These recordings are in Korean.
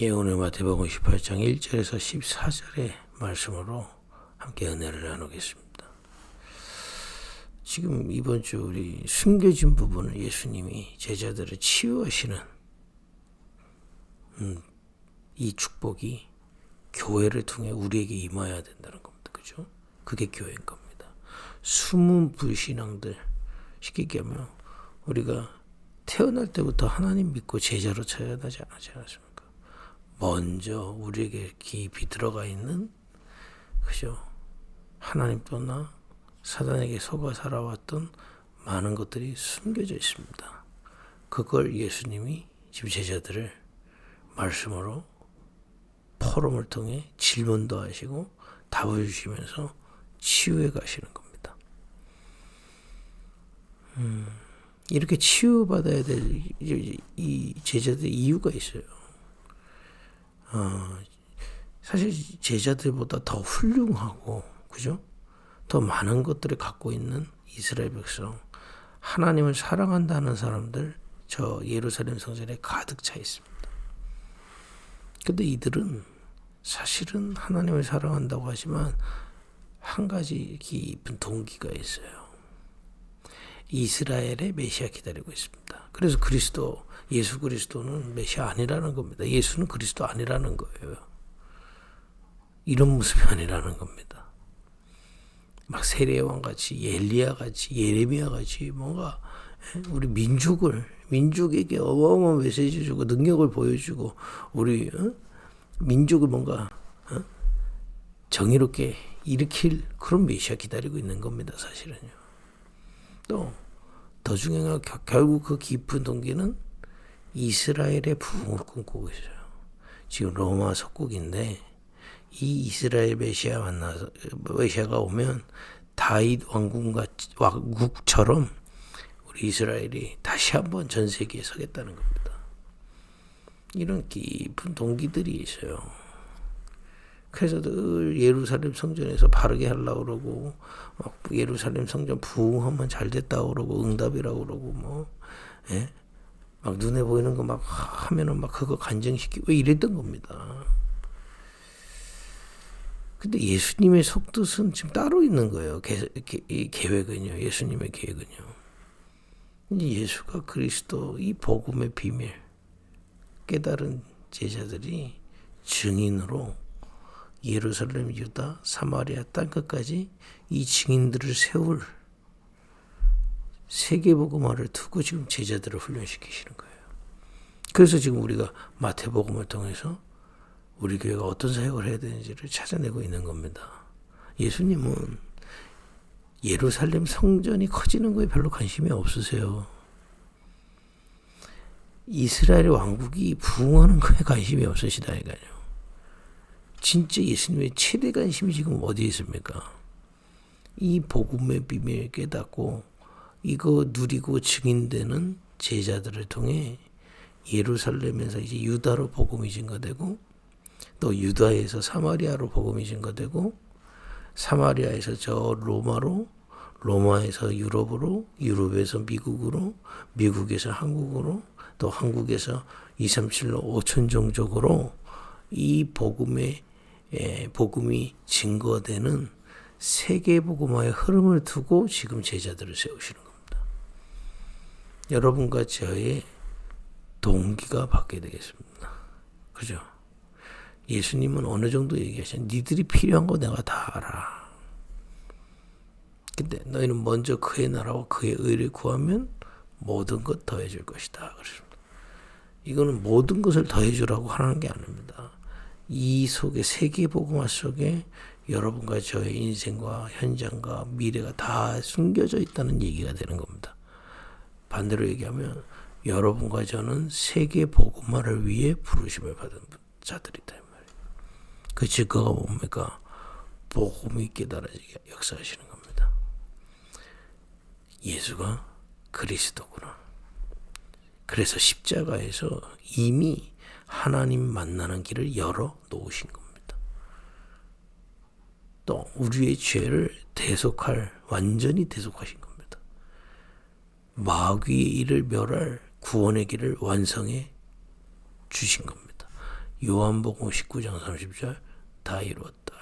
오늘 마태복음 18장 1절에서 14절의 말씀으로 함께 은혜를 나누겠습니다. 지금 이번 주 우리 숨겨진 부분을 예수님이 제자들을 치유하시는 이 축복이 교회를 통해 우리에게 임해야 된다는 겁니다. 그죠? 그게 교회인 겁니다. 숨은 불신앙들, 쉽게 얘기하면 우리가 태어날 때부터 하나님 믿고 제자로 찾아나지 않았습니까? 먼저 우리에게 깊이 들어가 있는, 그죠? 하나님 떠나 사단에게 속아 살아왔던 많은 것들이 숨겨져 있습니다. 그걸 예수님이 지금 제자들을 말씀으로 포럼을 통해 질문도 하시고 답을 주시면서 치유해 가시는 겁니다. 이렇게 치유받아야 될 이 제자들의 이유가 있어요. 사실 제자들보다 더 훌륭하고, 그죠? 더 많은 것들을 갖고 있는 이스라엘 백성, 하나님을 사랑한다는 사람들, 저 예루살렘 성전에 가득 차 있습니다. 근데 이들은 사실은 하나님을 사랑한다고 하지만 한 가지 깊은 동기가 있어요. 이스라엘의 메시아 기다리고 있습니다. 그래서 예수 그리스도는 메시아 아니라는 겁니다. 예수는 그리스도 아니라는 거예요. 이런 모습이 아니라는 겁니다. 막 세례요한 같이, 엘리야 같이, 예레미야 같이 뭔가 우리 민족에게 어마어마한 메시지 주고 능력을 보여주고 우리 민족을 뭔가 정의롭게 일으킬 그런 메시아 기다리고 있는 겁니다. 사실은요. 또 더 중요한 건 결국 그 깊은 동기는 이스라엘의 부흥을 꿈꾸고 있어요. 지금 로마 속국인데 이 이스라엘 메시아가 오면 다윗 왕국처럼 우리 이스라엘이 다시 한번 전 세계에 서겠다는 겁니다. 이런 깊은 동기들이 있어요. 그래서 늘 예루살렘 성전에서 바르게 하려고 그러고, 막 예루살렘 성전 부흥하면 잘 됐다고 그러고, 응답이라고 그러고, 막 눈에 보이는 거 막 하면은 막 그거 간증시키고 이랬던 겁니다. 근데 예수님의 속뜻은 지금 따로 있는 거예요. 계획은요. 예수님의 계획은요. 이제 예수가 그리스도 이 복음의 비밀 깨달은 제자들이 증인으로 예루살렘, 유다, 사마리아 땅끝까지 이 증인들을 세울 세계복음화를 두고 지금 제자들을 훈련시키시는 거예요. 그래서 지금 우리가 마태복음을 통해서 우리 교회가 어떤 사역을 해야 되는지를 찾아내고 있는 겁니다. 예수님은 예루살렘 성전이 커지는 거에 별로 관심이 없으세요. 이스라엘 왕국이 부흥하는 거에 관심이 없으시다니까요. 진짜 예수님의 최대 관심이 지금 어디에 있습니까? 이 복음의 비밀을 깨닫고 이거 누리고 증인되는 제자들을 통해 예루살렘에서 이제 유다로 복음이 증거되고, 또 유다에서 사마리아로 복음이 증거되고, 사마리아에서 저 로마로, 로마에서 유럽으로, 유럽에서 미국으로, 미국에서 한국으로, 또 한국에서 237로 5천 종족으로 이 복음이 증거되는 세계 복음화의 흐름을 두고 지금 제자들을 세우시는 겁니다. 여러분과 저의 동기가 바뀌어야 되겠습니다. 그죠? 예수님은 어느 정도 얘기하시냐? 니들이 필요한 거 내가 다 알아. 근데 너희는 먼저 그의 나라와 그의 의를 구하면 모든 것 더해줄 것이다. 그렇습니다. 이거는 모든 것을 더해주라고 하는 게 아닙니다. 이 속에 세계복음화 속에 여러분과 저의 인생과 현장과 미래가 다 숨겨져 있다는 얘기가 되는 겁니다. 반대로 얘기하면 여러분과 저는 세계복음화를 위해 부르심을 받은 자들이다. 그 증거가 뭡니까? 복음이 깨달아지게 역사하시는 겁니다. 예수가 그리스도구나. 그래서 십자가에서 이미 하나님 만나는 길을 열어 놓으신 겁니다. 또 우리의 죄를 완전히 대속하신 겁니다. 마귀의 일을 멸할 구원의 길을 완성해 주신 겁니다. 요한복음 19장 30절 다 이루었다.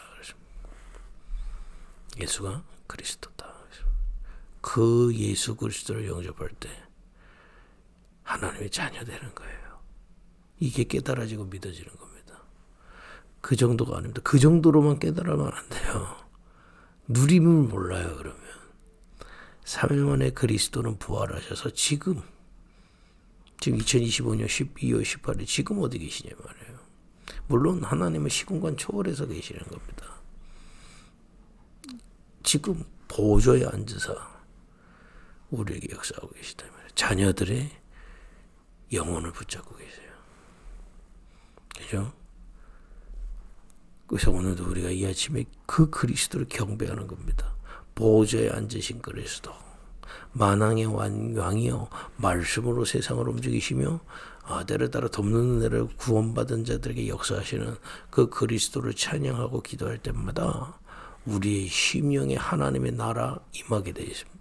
예수가 그리스도다. 그 예수 그리스도를 영접할 때 하나님의 자녀 되는 거예요. 이게 깨달아지고 믿어지는 겁니다. 그 정도가 아닙니다. 그 정도로만 깨달으면 안 돼요. 누림을 몰라요. 그러면 3일 만에 그리스도는 부활하셔서 지금 2025년 12월 18일 지금 어디 계시냐 말이에요. 물론 하나님은 시공간 초월해서 계시는 겁니다. 지금 보좌에 앉으사 우리에게 역사하고 계시다 말이에요. 자녀들의 영혼을 붙잡고 계세요. 그죠? 그래서 오늘도 우리가 이 아침에 그 그리스도를 경배하는 겁니다. 보좌에 앉으신 그리스도, 만왕의 왕이여 말씀으로 세상을 움직이시며 때를 따라 덮는 은혜를 구원받은 자들에게 역사하시는 그 그리스도를 찬양하고 기도할 때마다 우리의 심령에 하나님의 나라 임하게 되어 있습니다.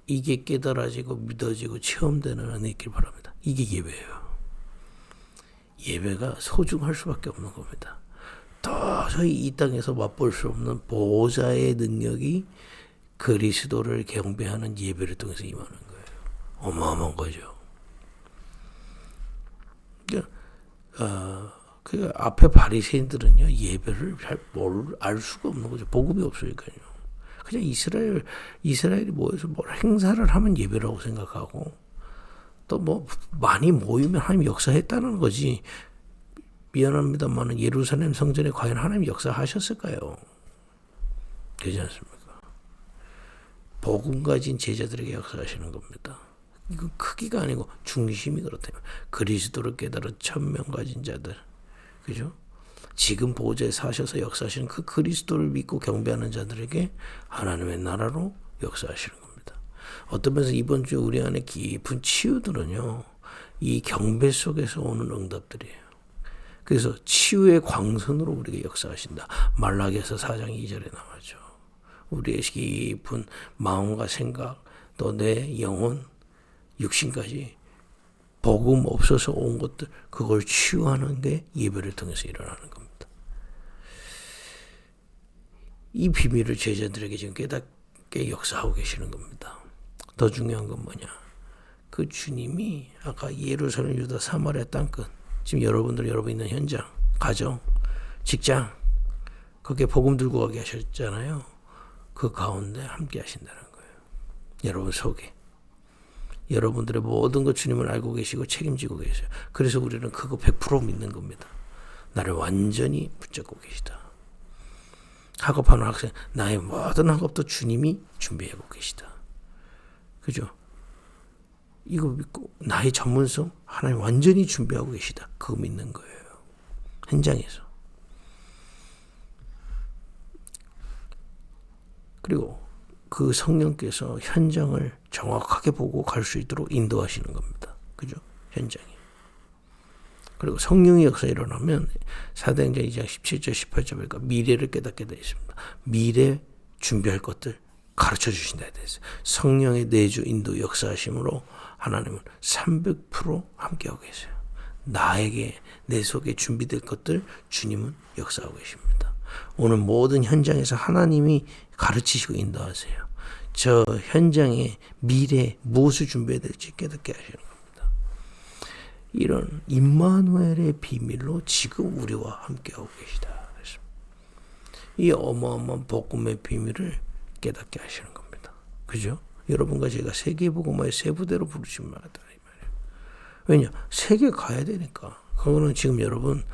이게 깨달아지고 믿어지고 체험되는 은혜 있길 바랍니다. 이게 예배예요. 예배가 소중할 수밖에 없는 겁니다. 도저히 이 땅에서 맛볼 수 없는 보좌의 능력이 그리스도를 경배하는 예배를 통해서 임하는 거예요. 어마어마한 거죠. 그 앞에 바리새인들은요 예배를 잘 알 수가 없는 거죠. 복음이 없으니까요. 그냥 이스라엘이 모여서 뭘 행사를 하면 예배라고 생각하고 또 뭐 많이 모이면 하나님 역사했다는 거지. 미안합니다만 예루살렘 성전에 과연 하나님 역사하셨을까요? 되지 않습니까? 복음 가진 제자들에게 역사하시는 겁니다. 이건 크기가 아니고 중심이 그렇다면 그리스도를 깨달은 1000명 가진 자들, 그죠? 지금 보좌에 사셔서 역사하시는 그 그리스도를 믿고 경배하는 자들에게 하나님의 나라로 역사하시는 겁니다. 어떤 면에서 이번 주 우리 안에 깊은 치유들은요, 이 경배 속에서 오는 응답들이에요. 그래서 치유의 광선으로 우리에게 역사하신다. 말라기에서 4장 2절에 나와죠. 우리의 깊은 마음과 생각, 또 내 영혼, 육신까지 복음 없어서 온 것들, 그걸 치유하는 게 예배를 통해서 일어나는 겁니다. 이 비밀을 제자들에게 지금 깨닫게 역사하고 계시는 겁니다. 더 중요한 건 뭐냐? 그 주님이 아까 예루살렘, 유다, 사마리아 땅끝, 지금 여러분 있는 현장, 가정, 직장, 거기에 복음 들고 가게 하셨잖아요. 그 가운데 함께 하신다는 거예요. 여러분 속에. 여러분들의 모든 것 주님을 알고 계시고 책임지고 계세요. 그래서 우리는 그거 100% 믿는 겁니다. 나를 완전히 붙잡고 계시다. 학업하는 학생, 나의 모든 학업도 주님이 준비하고 계시다. 그죠? 이거 믿고 나의 전문성 하나님 완전히 준비하고 계시다. 그거 믿는 거예요. 현장에서. 그리고 그 성령께서 현장을 정확하게 보고 갈 수 있도록 인도하시는 겁니다. 그죠? 현장에. 그리고 성령의 역사 일어나면 사도행전 2장 17절 18절 보니까 미래를 깨닫게 되어 있습니다. 미래 준비할 것들 가르쳐 주신다 되어 성령의 내주 인도 역사하심으로 하나님은 300% 함께하고 계세요. 나에게 내 속에 준비될 것들 주님은 역사하고 계십니다. 오늘 모든 현장에서 하나님이 가르치시고 인도하세요. 저 현장에 미래 무엇을 준비해야 될지 깨닫게 하시는 겁니다. 이런 임마누엘의 비밀로 지금 우리와 함께하고 계시다. 이 어마어마한 복음의 비밀을 깨닫게 하시는 겁니다. 그죠? 여러분과 제가 세계복음화의 세 부대로 부르신 말이다. 왜냐? 세계 가야 되니까. 그거는 지금 여러분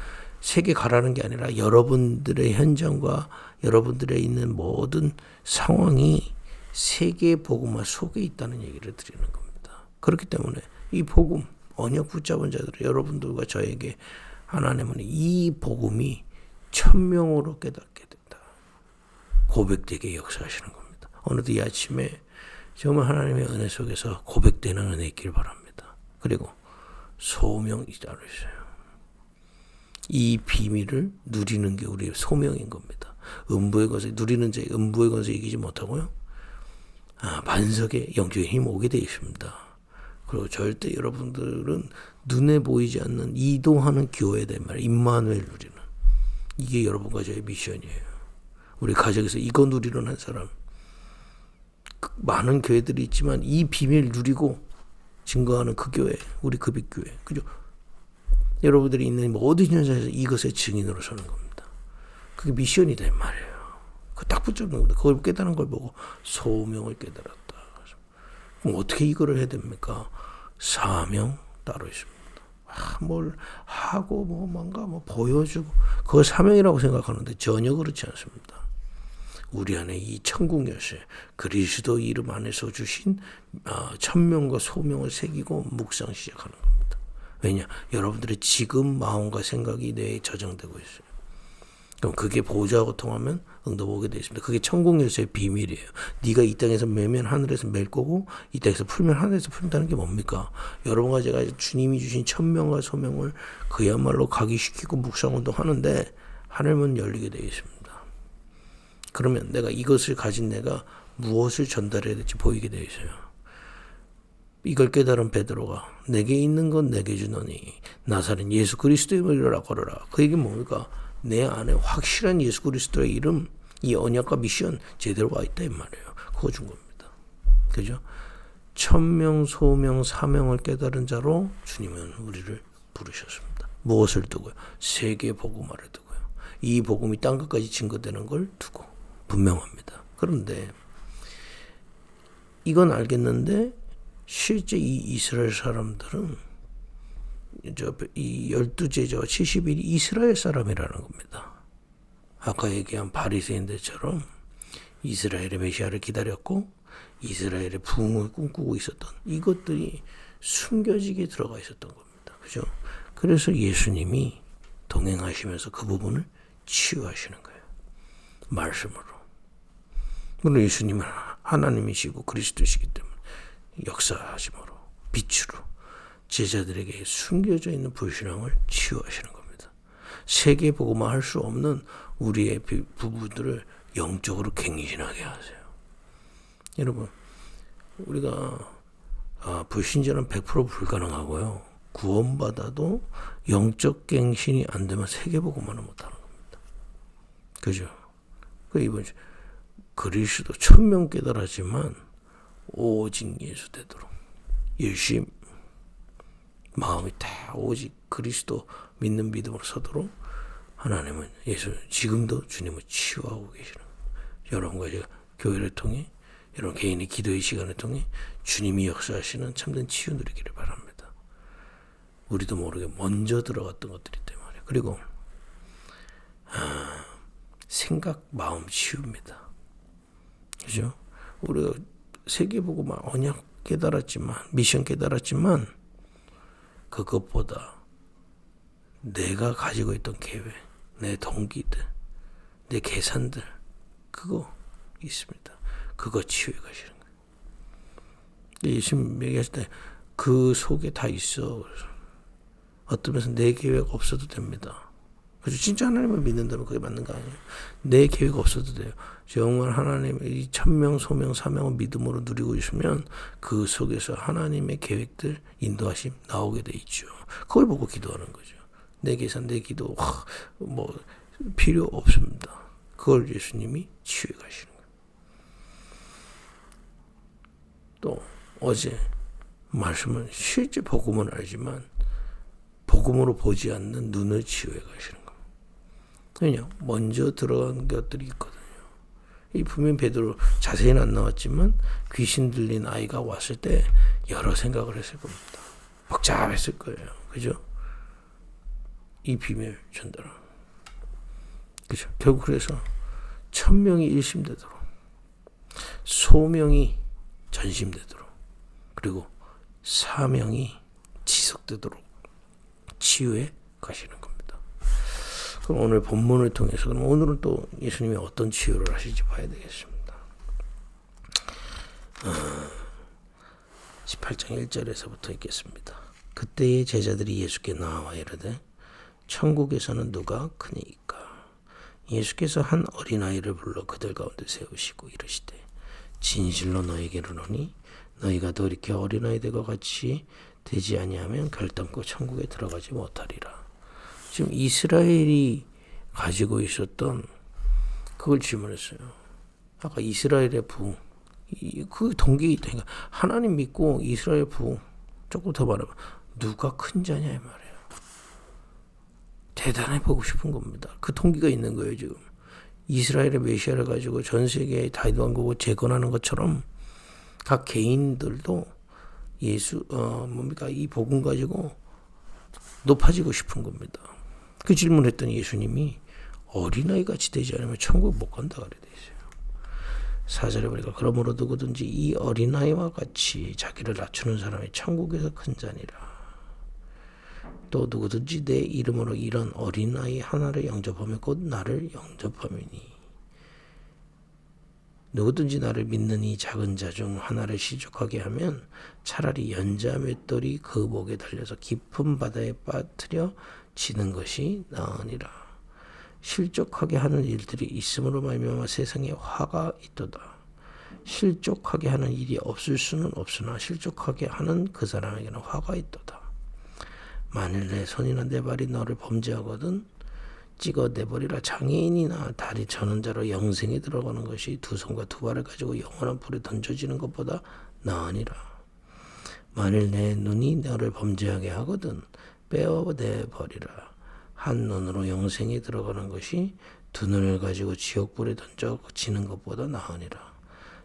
세계 가라는 게 아니라 여러분들의 현장과 여러분들의 있는 모든 상황이 세계 복음화 속에 있다는 얘기를 드리는 겁니다. 그렇기 때문에 이 복음, 언약 붙잡은 자들, 여러분들과 저에게 하나님은 이 복음이 1000명으로 깨닫게 된다. 고백되게 역사하시는 겁니다. 오늘도 이 아침에 정말 하나님의 은혜 속에서 고백되는 은혜 있길 바랍니다. 그리고 소명이 따로 있어요. 이 비밀을 누리는 게 우리의 소명인 겁니다. 음부의 것을 누리는 자의 음부의 것을 이기지 못하고요. 반석에 영적인 힘이 오게 되어 있습니다. 그리고 절대 여러분들은 눈에 보이지 않는 이동하는 교회에 말이에요. 임마누엘 누리는. 이게 여러분과 저의 미션이에요. 우리 가정에서 이거 누리는 한 사람. 많은 교회들이 있지만 이 비밀 누리고 증거하는 그 교회, 우리 급익교회. 그죠? 여러분들이 있는 모든 현장에서 이것의 증인으로 서는 겁니다. 그게 미션이다 이 말이에요. 그 딱 붙잡는 겁니다. 그걸 깨달은 걸 보고 소명을 깨달았다. 그럼 어떻게 이거를 해야 됩니까? 사명 따로 있습니다. 뭘 하고 뭔가 보여주고 그걸 사명이라고 생각하는데 전혀 그렇지 않습니다. 우리 안에 이 천국 열쇠 그리스도 이름 안에서 주신 천명과 소명을 새기고 묵상 시작하는 겁니다. 왜냐? 여러분들의 지금 마음과 생각이 뇌에 저장되고 있어요. 그럼 그게 보좌하고 통하면 응답 오게 되어 있습니다. 그게 천국 열쇠의 비밀이에요. 네가 이 땅에서 매면 하늘에서 맬 거고 이 땅에서 풀면 하늘에서 풀린다는 게 뭡니까? 여러분과 제가 주님이 주신 천명과 소명을 그야말로 각의시키고 묵상운동 하는데 하늘문 열리게 되어 있습니다. 그러면 내가 이것을 가진 내가 무엇을 전달해야 될지 보이게 되어 있어요. 이걸 깨달은 베드로가 내게 있는 건 내게 주노니 나사렛 예수 그리스도의 이름으로 걸어라. 그 얘기는 뭡니까? 내 안에 확실한 예수 그리스도의 이름, 이 언약과 미션 제대로 와 있다 이 말이에요. 그거 준 겁니다. 그죠? 천명, 소명, 사명을 깨달은 자로 주님은 우리를 부르셨습니다. 무엇을 두고요? 세계 복음화를 두고요. 이 복음이 땅 끝까지 증거되는 걸 두고 분명합니다. 그런데 이건 알겠는데 실제 이 이스라엘 사람들은 이 12제자와 70일이 이스라엘 사람이라는 겁니다. 아까 얘기한 바리새인들처럼 이스라엘의 메시아를 기다렸고 이스라엘의 부흥을 꿈꾸고 있었던 이것들이 숨겨지게 들어가 있었던 겁니다. 그죠? 그래서 예수님이 동행하시면서 그 부분을 치유하시는 거예요. 말씀으로. 물론 예수님은 하나님이시고 그리스도시기 때문에 역사하심으로 빛으로 제자들에게 숨겨져 있는 불신앙을 치유하시는 겁니다. 세계 복음화 할 수 없는 우리의 부부들을 영적으로 갱신하게 하세요. 여러분, 우리가 불신자는 100% 불가능하고요. 구원받아도 영적 갱신이 안 되면 세계 복음화는 못하는 겁니다. 그죠? 이번 그리스도 천명 깨달았지만 오직 예수 되도록 열심히 마음이 다 오직 그리스도 믿는 믿음으로 서도록 하나님은 예수 지금도 주님을 치유하고 계시는 거예요. 여러분과 제가 교회를 통해 여러분 개인의 기도의 시간을 통해 주님이 역사하시는 참된 치유 누리기를 바랍니다. 우리도 모르게 먼저 들어갔던 것들이 때문에 그리고 생각 마음 치유입니다. 그죠? 우리가 세계 보고 막 언약 깨달았지만 미션 깨달았지만 그것보다 내가 가지고 있던 계획, 내 동기들, 내 계산들 그거 있습니다. 그거 치유해 가시는 거예요. 예수님 얘기하실 때 그 속에 다 있어. 어떤 면에서 내 계획 없어도 됩니다. 그래서 진짜 하나님을 믿는다면 그게 맞는 거 아니에요? 내 계획 없어도 돼요. 정말 하나님의 이 천명, 소명, 사명을 믿음으로 누리고 있으면 그 속에서 하나님의 계획들, 인도하심 나오게 돼 있죠. 그걸 보고 기도하는 거죠. 내 계산, 내 기도 필요 없습니다. 그걸 예수님이 치유해 가시는 거예요. 또 어제 말씀은 실제 복음은 알지만 복음으로 보지 않는 눈을 치유해 가시는 거예요. 왜냐? 먼저 들어간 것들이 있거든요. 이 분명 베드로 자세히는 안 나왔지만 귀신 들린 아이가 왔을 때 여러 생각을 했을 겁니다. 복잡했을 거예요. 그죠? 이 비밀 전달하는. 그죠? 결국 그래서 천명이 일심되도록 소명이 전심되도록 그리고 사명이 지속되도록 치유해 가시는 겁니다. 그럼 오늘 본문을 통해서 그럼 오늘은 또 예수님이 어떤 치유를 하실지 봐야 되겠습니다. 18장 1절에서부터 읽겠습니다. 그때의 제자들이 예수께 나와 이르되 천국에서는 누가 크니이까? 예수께서 한 어린아이를 불러 그들 가운데 세우시고 이르시되 진실로 너희에게 이르노니 너희가 돌이켜 어린아이들과 같이 되지 아니하면 결단코 천국에 들어가지 못하리라. 지금 이스라엘이 가지고 있었던 그걸 질문했어요. 아까 이스라엘의 부흥, 그 동기 있다니까. 하나님 믿고 이스라엘 부흥, 조금 더 말하면 누가 큰 자냐 이 말이에요. 대단해 보고 싶은 겁니다. 그 동기가 있는 거예요. 지금 이스라엘의 메시아를 가지고 전 세계에 다윗 왕국을 재건하는 것처럼 각 개인들도 이 복음 가지고 높아지고 싶은 겁니다. 그 질문했더니 예수님이 어린아이 같이 되지 않으면 천국 못 간다 그래 돼 있어요. 4절에 보니까 그러므로 누구든지 이 어린아이와 같이 자기를 낮추는 사람이 천국에서 큰 자니라. 또 누구든지 내 이름으로 이런 어린아이 하나를 영접하면 곧 나를 영접함이니. 누구든지 나를 믿는 이 작은 자 중 하나를 시족하게 하면 차라리 연자 맷돌이 그 목에 달려서 깊은 바다에 빠뜨려 지는 것이 나으니라. 실족하게 하는 일들이 있음으로 말미암아 세상에 화가 있도다. 실족하게 하는 일이 없을 수는 없으나 실족하게 하는 그 사람에게는 화가 있도다. 만일 내 손이나 내 발이 너를 범죄하거든 찍어내버리라. 장애인이나 다리 저는 자로 영생에 들어가는 것이 두 손과 두 발을 가지고 영원한 불에 던져지는 것보다 나으니라. 만일 내 눈이 너를 범죄하게 하거든 빼어내버리라. 한 눈으로 영생에 들어가는 것이 두 눈을 가지고 지옥불에 던져지는 것보다 나으니라.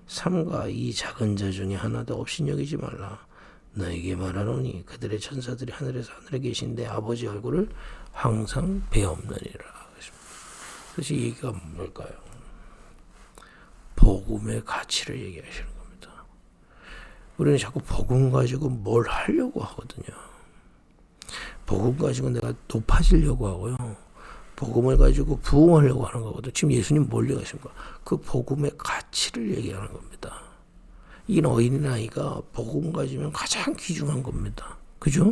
삼가 이 작은 자 중에 하나도 업신여기지 말라. 너에게 말하노니 그들의 천사들이 하늘에서 하늘에 계신 내 아버지 얼굴을 항상 배옵느니라. 그래서 이 얘기가 뭘까요? 복음의 가치를 얘기하시는 겁니다. 우리는 자꾸 복음 가지고 뭘 하려고 하거든요. 복음 가지고 내가 높아지려고 하고요. 복음을 가지고 부흥하려고 하는 거거든요. 지금 예수님 뭘 얘기하십니까? 그 복음의 가치를 얘기하는 겁니다. 이 어린아이가 복음 가지면 가장 귀중한 겁니다. 그죠?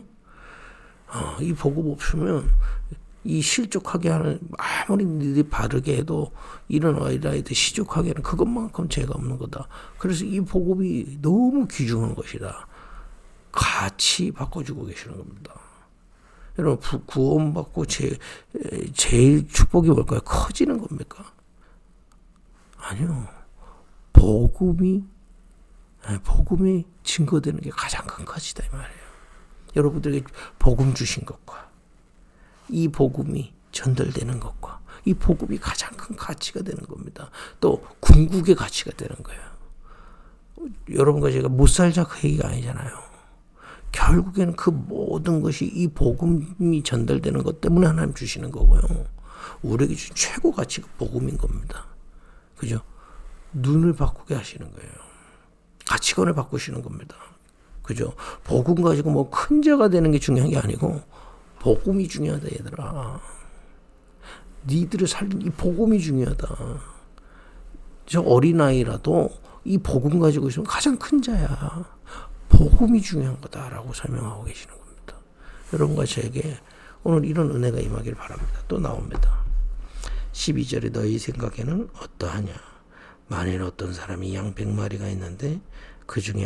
이 복음 없으면 이 실족하게 하는, 아무리 니들이 바르게 해도 이런 어린아이들 시족하게 하는 그것만큼 죄가 없는 거다. 그래서 이 복음이 너무 귀중한 것이다. 같이 바꿔주고 계시는 겁니다. 여러분, 구원받고 제일 축복이 뭘까요? 커지는 겁니까? 아니요. 복음이 증거되는 게 가장 큰 가치다 이 말이에요. 여러분들에게 복음 주신 것과 이 복음이 전달되는 것과 이 복음이 가장 큰 가치가 되는 겁니다. 또 궁극의 가치가 되는 거예요. 여러분과 제가 못 살자 그 얘기가 아니잖아요. 결국에는 그 모든 것이 이 복음이 전달되는 것 때문에 하나님 주시는 거고요. 우리에게 주신 최고 가치가 복음인 겁니다. 그죠? 눈을 바꾸게 하시는 거예요. 가치관을 바꾸시는 겁니다. 그죠? 복음 가지고 뭐 큰 자가 되는 게 중요한 게 아니고 복음이 중요하다 얘들아. 니들을 살린 이 복음이 중요하다. 저 어린아이라도 이 복음 가지고 있으면 가장 큰 자야. 복음이 중요한 거다라고 설명하고 계시는 겁니다. 여러분과 저에게 오늘 이런 은혜가 임하길 바랍니다. 또 나옵니다. 12절에 너희 생각에는 어떠하냐. 만일 어떤 사람이 양 100마리가 있는데 그 중에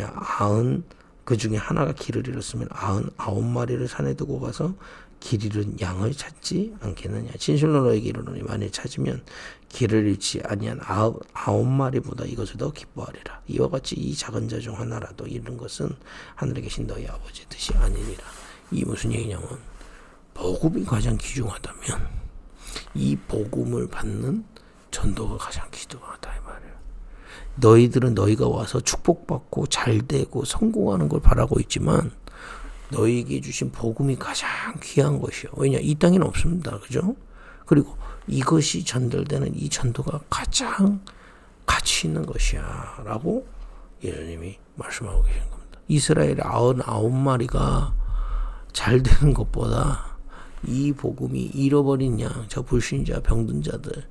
하나가 길을 잃었으면 99마리를 산에 두고 가서 길 잃은 양을 찾지 않겠느냐. 진실로 너에게 이르노니 만일 찾으면 길을 잃지 아니한 99마리보다 이것을 더 기뻐하리라. 이와 같이 이 작은 자 중 하나라도 잃은 것은 하늘에 계신 너희 아버지의 뜻이 아니니라. 이 무슨 얘기냐면 복음이 가장 귀중하다면 이 복음을 받는 전도가 가장 귀중하다 이 말이에요. 너희들은 너희가 와서 축복받고 잘되고 성공하는 걸 바라고 있지만 너희에게 주신 복음이 가장 귀한 것이요. 왜냐? 이 땅에는 없습니다. 그죠? 그리고 이것이 전달되는 이 전도가 가장 가치 있는 것이야 라고 예수님이 말씀하고 계신 겁니다. 이스라엘의 99마리가 잘 되는 것보다 이 복음이 잃어버린 양, 저 불신자, 병든 자들,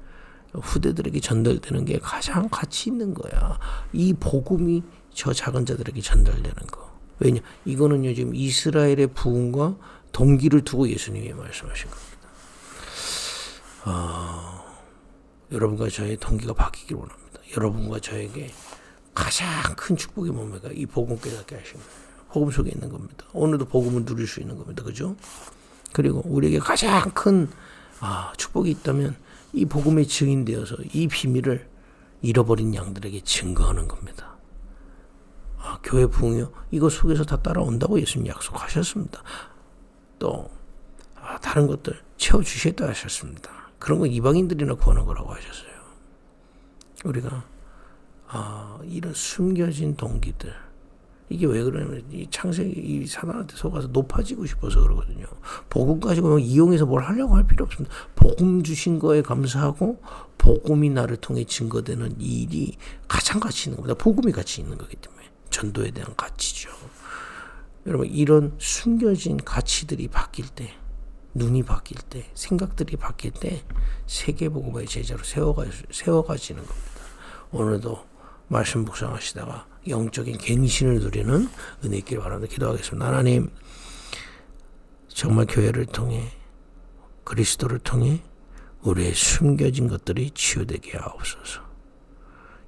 후대들에게 전달되는 게 가장 가치 있는 거야. 이 복음이 저 작은 자들에게 전달되는 거. 왜냐? 이거는요, 지금 이스라엘의 부흥과 동기를 두고 예수님이 말씀하신 겁니다. 여러분과 저의 동기가 바뀌길 원합니다. 여러분과 저에게 가장 큰 축복이 뭡니까? 이 복음 깨닫게 하신 거예요. 복음 속에 있는 겁니다. 오늘도 복음을 누릴 수 있는 겁니다. 그죠? 그리고 우리에게 가장 큰 축복이 있다면 이 복음의 증인되어서 이 비밀을 잃어버린 양들에게 증거하는 겁니다. 교회 부흥이요? 이거 속에서 다 따라온다고 예수님 약속하셨습니다. 또 다른 것들 채워주시겠다 하셨습니다. 그런 건 이방인들이나 구하는 거라고 하셨어요. 우리가 이런 숨겨진 동기들, 이게 왜 그러냐면 이 창세기 이 사단한테 속아서 높아지고 싶어서 그러거든요. 복음 가지고 이용해서 뭘 하려고 할 필요 없습니다. 복음 주신 거에 감사하고 복음이 나를 통해 증거되는 이 일이 가장 가치 있는 겁니다. 복음이 가치 있는 거기 때문에 전도에 대한 가치죠. 여러분 이런 숨겨진 가치들이 바뀔 때, 눈이 바뀔 때, 생각들이 바뀔 때 세계복음의 제자로 세워가지는 겁니다. 오늘도 말씀 묵상하시다가 영적인 갱신을 누리는 은혜 있기를 바랍니다. 기도하겠습니다. 하나님, 정말 교회를 통해 그리스도를 통해 우리의 숨겨진 것들이 치유되게 하옵소서.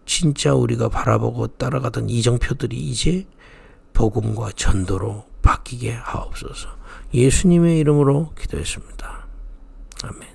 진짜 우리가 바라보고 따라가던 이정표들이 이제 복음과 전도로 바뀌게 하옵소서. 예수님의 이름으로 기도했습니다. 아멘.